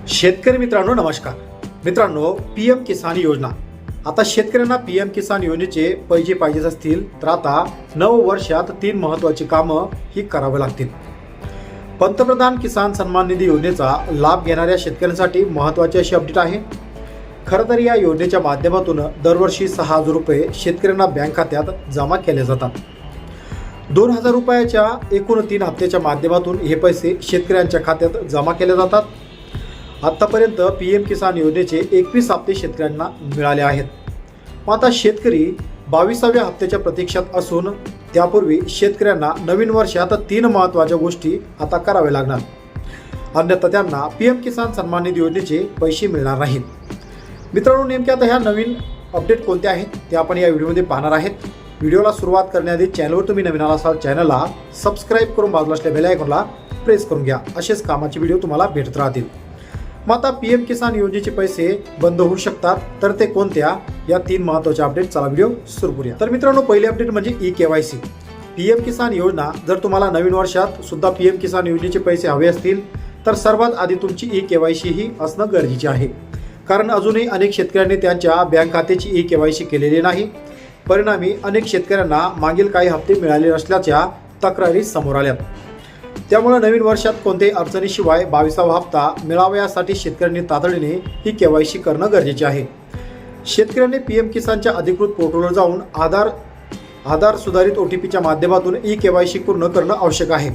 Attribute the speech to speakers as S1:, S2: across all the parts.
S1: शेतकरी मित्रांनो नमस्कार। मित्रांनो, पीएम किसान योजना, आता शेतकऱ्यांना पीएम किसान योजनेचे पैसे पाहिजे असतील तर आता 9 वर्षात 3 महत्त्वाची कामं ही करावी लागतील। पंतप्रधान किसान सन्मान निधी योजनेचा लाभ घेणाऱ्या शेतकऱ्यांसाठी महत्त्वाची अशी अपडेट आहे। खरं तर या योजनेच्या माध्यमातून दरवर्षी 6,000 रुपये शेतकऱ्यांना बँक खात्यात जमा केले जातात। 2,000 रुपयाच्या एकूण 3 हप्त्याच्या माध्यमातून हे पैसे शेतकऱ्यांच्या खात्यात जमा केले जातात। आतापर्यंत पीएम किसान योजनेचे 21 हप्ते शेतकऱ्यांना मिळाले आहेत। आता शेतकरी 22व्या हप्त्याच्या प्रतीक्षेत असून त्यापूर्वी शेतकऱ्यांना नवीन वर्षात 3 महत्त्वाच्या गोष्टी आता कराव्या लागणार, अन्यथा त्यांना पीएम किसान सन्मान निधी योजनेचे पैसे मिळणार नाहीत। मित्रांनो, नेमक्या आता ह्या नवीन अपडेट कोणत्या आहेत ते आपण या व्हिडिओमध्ये पाहणार आहेत। व्हिडिओला सुरुवात करण्याआधी चॅनलवर तुम्ही नवीन असाल चॅनलला सबस्क्राईब करून बाजूला असलेल्या बेल आयकॉनला प्रेस करून घ्या, असेच कामाचे व्हिडिओ तुम्हाला भेटत राहतील। मग आता पीएम किसान योजनेचे पैसे बंद होऊ शकतात, तर ते कोणत्या, या 3 महत्त्वाच्या अपडेट चला व्हिडिओ सुरू करूया। तर मित्रांनो, पहिली अपडेट म्हणजे ई-केवायसी। पीएम किसान योजना, जर तुम्हाला नवीन वर्षात सुद्धा पीएम किसान योजनेचे पैसे हवे असतील तर सर्वात आधी तुमची ई-केवायसी ही असणं गरजेचे आहे, कारण अजूनही अनेक शेतकऱ्यांनी त्यांच्या बँक खात्याची ई-केवायसी केलेली नाही। परिणामी अनेक शेतकऱ्यांना मागील काही हप्ते मिळाले नसल्याच्या तक्रारी समोर आल्यात। त्यामुळे नवीन वर्षात कोणत्याही अडचणीशिवाय 22वा हप्ता मिळावा यासाठी शेतकऱ्यांनी तातडीने ही केवायसी करणं गरजेचे आहे। शेतकऱ्यांनी पीएम किसानच्या अधिकृत पोर्टलवर जाऊन आधार सुधारित OTPच्या माध्यमातून ई-केवायसी पूर्ण करणं आवश्यक आहे,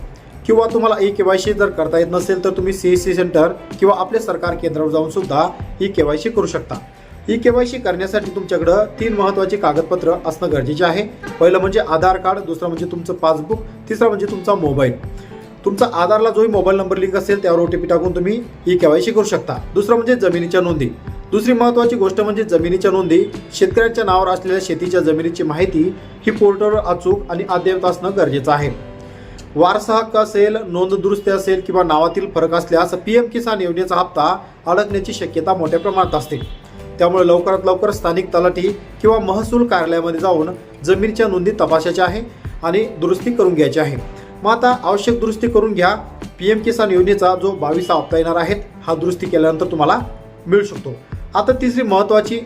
S1: किंवा तुम्हाला ई-केवायसी जर करता येत नसेल तर तुम्ही CSC सेंटर किंवा आपल्या सरकार केंद्रावर जाऊन सुद्धा ई-केवायसी करू शकता। ई-केवायसी करण्यासाठी तुमच्याकडे 3 महत्त्वाची कागदपत्र असणं गरजेचे आहे। पहिलं म्हणजे आधार कार्ड, दुसरं म्हणजे तुमचं पासबुक, तिसरं म्हणजे तुमचा मोबाईल। तुमचा आधारला जोही मोबाईल नंबर लिंक असेल त्यावर OTP टाकून तुम्ही ई-केवायसी करू शकता। दुसरं म्हणजे जमिनीच्या नोंदी। दुसरी महत्त्वाची गोष्ट म्हणजे जमिनीच्या नोंदी। शेतकऱ्यांच्या नावावर असलेल्या शेतीच्या जमिनीची माहिती ही पोर्टलवर अचूक आणि अद्ययावत असणं गरजेचं आहे। वारसा हक्क असेल, नोंद दुरुस्ती असेल किंवा नावातील फरक असल्यास पीएम किसान योजनेचा हप्ता अडकण्याची शक्यता मोठ्या प्रमाणात असते। त्यामुळे लवकरात लवकर स्थानिक तलाठी किंवा महसूल कार्यालयामध्ये जाऊन जमिनीच्या नोंदी तपासायच्या आहे आणि दुरुस्ती करून घ्यायची आहे। मग आता आवश्यक दुरुस्ती करून घ्या। पीएम किसान योजनेचा जो 22वा हप्ता येणार आहे हा दुरुस्ती केल्यानंतर तुम्हाला मिळू शकतो। आता तिसरी महत्त्वाची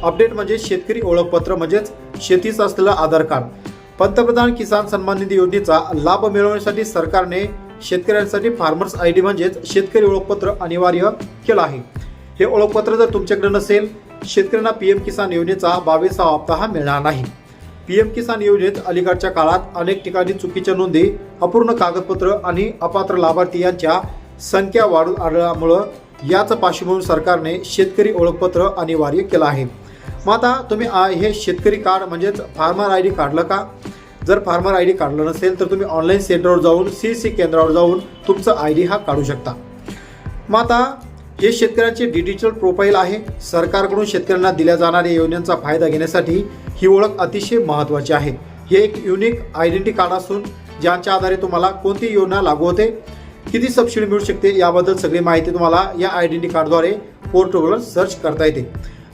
S1: अपडेट म्हणजे शेतकरी ओळखपत्र, म्हणजेच शेतीचं असलेलं आधार कार्ड। पंतप्रधान किसान सन्मान निधी योजनेचा लाभ मिळवण्यासाठी सरकारने शेतकऱ्यांसाठी फार्मर्स ID म्हणजेच शेतकरी ओळखपत्र अनिवार्य केलं आहे। हे ओळखपत्र जर तुमच्याकडे नसेल, शेतकऱ्यांना पीएम किसान योजनेचा 22वा हप्ता हा मिळणार नाही। पीएम किसान योजनेत अलीकडच्या काळात अनेक ठिकाणी चुकीच्या नोंदी, अपूर्ण कागदपत्र आणि अपात्र लाभार्थी यांच्या संख्या वाढून आढळल्यामुळं याच पार्श्वभूमीवर सरकारने शेतकरी ओळखपत्र अनिवार्य केलं आहे। मग आता तुम्ही हे शेतकरी कार्ड म्हणजेच फार्मर ID काढलं का? जर फार्मर ID काढलं नसेल तर तुम्ही ऑनलाईन सेंटरवर जाऊन CSC केंद्रावर जाऊन तुमचं ID हा काढू शकता। मग आता हे शेतकऱ्यांचे डिजिटल प्रोफाईल आहे। सरकारकडून शेतकऱ्यांना दिल्या जाणाऱ्या योजनांचा फायदा घेण्यासाठी ही ओळख अतिशय महत्त्वाची आहे। हे एक युनिक आयडेंटिटी कार्ड असून ज्यांच्या आधारे तुम्हाला कोणती योजना लागू होते, किती सबसिडी मिळू शकते याबद्दल सगळी माहिती तुम्हाला या आयडेंटिटी कार्डद्वारे पोर्टलवर सर्च करता येते।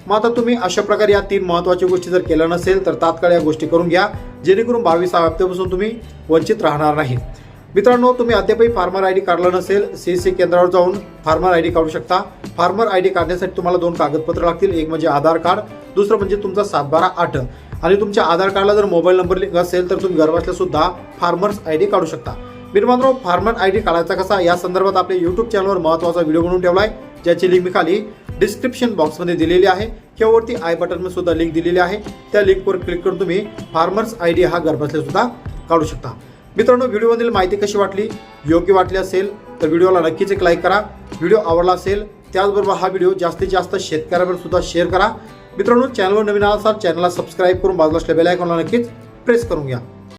S1: मग आता तुम्ही अशा प्रकारे या 3 महत्त्वाच्या गोष्टी जर केल्या नसेल तर तात्काळ या गोष्टी करून घ्या, जेणेकरून 22व्या हप्त्यापासून तुम्ही वंचित राहणार नाही। मित्रांनो, तुम्ही अद्यापही फार्मर ID काढलं नसेल, CSC केंद्रावर जाऊन फार्मर ID काढू शकता। फार्मर ID काढण्यासाठी तुम्हाला 2 कागदपत्र लागतील, एक म्हणजे आधार कार्ड, दुसरं म्हणजे तुमचा 7/12/8। आणि तुमच्या आधार कार्डला जर मोबाईल नंबर लिंक असेल तर तुम्ही घरबसल्या सुद्धा फार्मर्स ID काढू शकता। मित्रांनो, फार्मर ID काढायचा कसा या संदर्भात आपल्या YouTube चॅनलवर महत्त्वाचा व्हिडिओ बनवून ठेवला आहे, ज्याची लिंक मी खाली डिस्क्रिप्शन बॉक्समध्ये दिलेली आहे किंवा वरती आय बटनमध्ये सुद्धा लिंक दिलेली आहे। त्या लिंकवर क्लिक करून तुम्ही फार्मर्स ID हा घरबसल्या सुद्धा काढू शकता। मित्रांनो, व्हिडिओमधील माहिती कशी वाटली? योग्य वाटली असेल तर व्हिडिओला नक्कीच एक लाईक करा। व्हिडिओ आवडला असेल त्याचबरोबर हा व्हिडिओ जास्तीत जास्त शेतकऱ्यांवर सुद्धा शेअर करा। मित्रांनो, चॅनलवर नवीन असाल चॅनलला सबस्क्राईब करून बाजूला असलेल्या बेल आयकॉनला नक्कीच प्रेस करून घ्या।